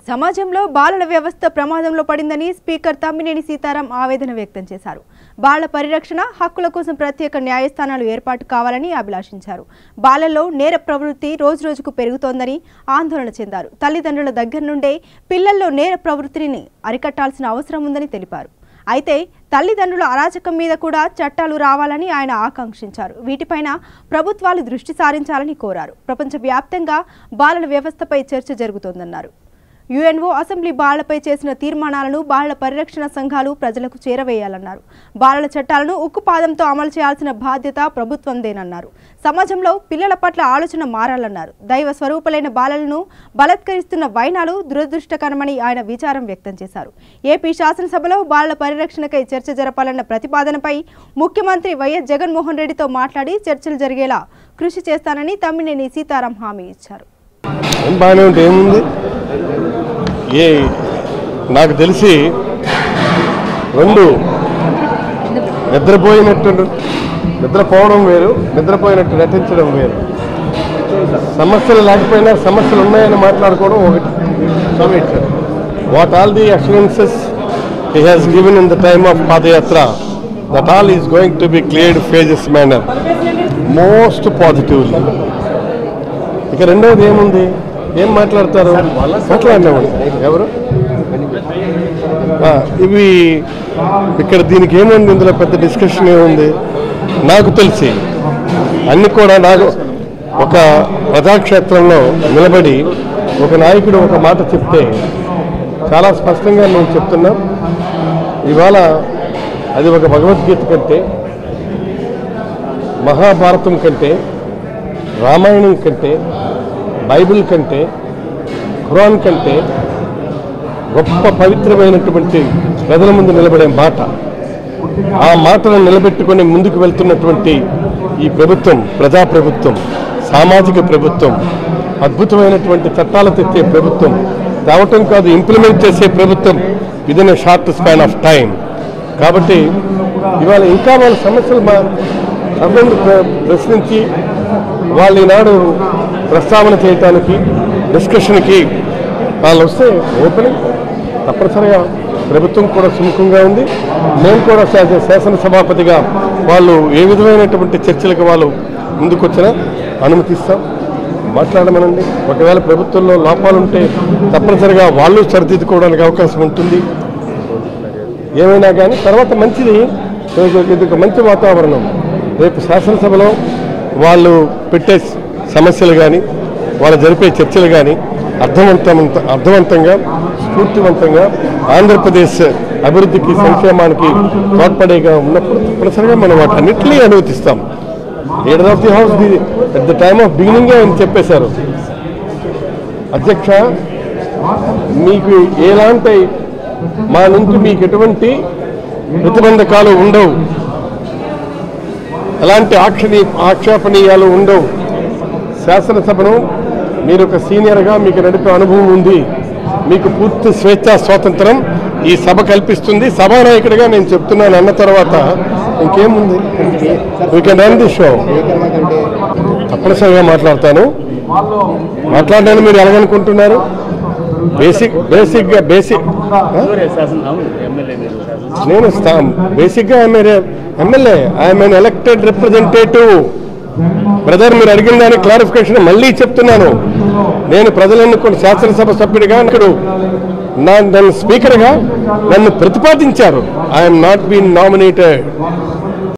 సమాజంలో బాలల వ్యవస్థ ప్రమాదంలో పడిందని స్పీకర్ తమ్మినేని సీతారాం ఆవేదన వ్యక్తం చేశారు. బాలల పరిరక్షణ హక్కుల కోసం ప్రత్యేక న్యాయస్థానాలు ఏర్పాటు కావాలని అభిలాషించారు. బాలల్లో నేర ప్రవృత్తి రోజురోజుకు పెరుగుతోందని ఆందోళన చెందారు. తల్లిదండ్రుల దగ్గర నుండే పిల్లల్లో నేర ప్రవృత్తిని అరికట్టాల్సిన అవసరం ఉందని తెలిపారు. అయితే తల్లిదండ్రుల అరాచకం మీద కూడా చట్టాలు రావాలని ఆయన ఆకాంక్షించారు. వీటిపైన ప్రభుత్వాలు దృష్టి సారించాలని కోరారు. ప్రపంచవ్యాప్తంగా బాలల వ్యవస్థపై చర్చ జరుగుతోందన్నారు. యుఎన్ఓ అసెంబ్లీ బాలలపై చేసిన తీర్మానాలను బాలల పరిరక్షణ సంఘాలు ప్రజలకు చేరవేయాలన్నారు. బాలల చట్టాలను ఉక్కుపాదంతో అమలు చేయాల్సిన బాధ్యత ప్రభుత్వందేనన్నారు. సమాజంలో పిల్లల పట్ల ఆలోచన మారాలన్నారు. దైవ స్వరూపులైన బాలలను బలత్కరిస్తున్న వైనాలు దురదృష్టకరమని ఆయన విచారం వ్యక్తం చేశారు. ఏపీ శాసనసభలో బాలల పరిరక్షణకై చర్చ జరపాలన్న ప్రతిపాదనపై ముఖ్యమంత్రి వైఎస్ జగన్మోహన్ రెడ్డితో మాట్లాడి చర్చలు జరిగేలా కృషి చేస్తానని తమ్మినేని సీతారాం హామీ ఇచ్చారు. నాకు తెలిసి రెండు నిద్రపోవడం వేరు, నిద్రపోయినట్టు నటించడం వేరు. సమస్యలు లేకపోయినా సమస్యలు ఉన్నాయని మాట్లాడుకోవడం ఒకటి. What all the assurances he has given in the time of Padayatra, that all is going to be cleared phases manner, most positively. ఇక రెండవది ఏముంది, ఏం మాట్లాడతారు, మాట్లాడినామండి ఎవరు ఇవి ఇక్కడ దీనికి ఏముంది, ఇందులో పెద్ద డిస్కషన్ ఏముంది. నాకు తెలిసి అన్ని కూడా నాకు ఒక ప్రజాక్షేత్రంలో నిలబడి ఒక నాయకుడు ఒక మాట చెప్తే చాలా స్పష్టంగా నేను చెప్తున్నా. ఇవాళ అది ఒక భగవద్గీత కంటే, మహాభారతం కంటే, రామాయణం కంటే, బైబిల్ కంటే, ఖురాన్ కంటే గొప్ప పవిత్రమైనటువంటి ప్రజల ముందు నిలబడే మాట. ఆ మాటను నిలబెట్టుకొని ముందుకు వెళ్తున్నటువంటి ఈ ప్రభుత్వం ప్రజాప్రభుత్వం, సామాజిక ప్రభుత్వం, అద్భుతమైనటువంటి చట్టాలు తెచ్చే ప్రభుత్వం, తేవటం కాదు ఇంప్లిమెంట్ చేసే ప్రభుత్వం within A short span of time. కాబట్టి ఇవాళ ఇంకా వాళ్ళ సమస్యలు సభ్యులు ప్రశ్నించి వాళ్ళు ఈనాడు ప్రస్తావన చేయటానికి, డిస్కషన్కి వాళ్ళు వస్తే ఓపెనింగ్ తప్పనిసరిగా ప్రభుత్వం కూడా సుముఖంగా ఉంది. నేను కూడా శాసనసభాపతిగా వాళ్ళు ఏ విధమైనటువంటి చర్చలకు వాళ్ళు ముందుకొచ్చినా అనుమతిస్తాం, మాట్లాడమనండి. ఒకవేళ ప్రభుత్వంలో లోపాలుంటే తప్పనిసరిగా వాళ్ళు సరిదిద్దుకోవడానికి అవకాశం ఉంటుంది. ఏమైనా కానీ తర్వాత మంచిది, ఇది ఒక మంచి వాతావరణం. రేపు శాసనసభలో వాళ్ళు పెట్టే సమస్యలు కానీ, వాళ్ళు జరిపే చర్చలు కానీ అర్థవంతంగా, స్ఫూర్తివంతంగా ఆంధ్రప్రదేశ్ అభివృద్ధికి, సంక్షేమానికి తోడ్పడేగా ఉన్నప్పుడు తప్పనిసరిగా మనం వాటన్నిటినీ అనుమతిస్తాం. Leader of the house at the time of బిగినింగే అని చెప్పేశారు, అధ్యక్ష మీకు ఎలాంటి మా నుంచి మీకు ఎటువంటి ప్రతిబంధకాలు ఉండవు, ఎలాంటి ఆక్షేపణీయాలు ఉండవు. శాసనసభను మీరు ఒక సీనియర్గా మీకు నడిపే అనుభవం ఉంది, మీకు పూర్తి స్వేచ్ఛా స్వాతంత్రం ఈ సభ కల్పిస్తుంది. సభానాయకుడిగా నేను చెప్తున్నాను అన్న తర్వాత ఇంకేముంది, we can run the show. తప్పనిసరిగా మాట్లాడతాను. మాట్లాడడానికి మీరు ఎలాగనుకుంటున్నారు? బేసిక్గా నేను బేసిక్గా MLA, I'm N elected representative. Brother, మీరు అడిగిన దానికి క్లారిఫికేషన్ మళ్ళీ చెప్తున్నాను. నేను ప్రజలు ఎన్నుకున్న శాసనసభ సభ్యుడిగా నన్ను స్పీకర్గా నన్ను ప్రతిపాదించారు. I'm not been nominated.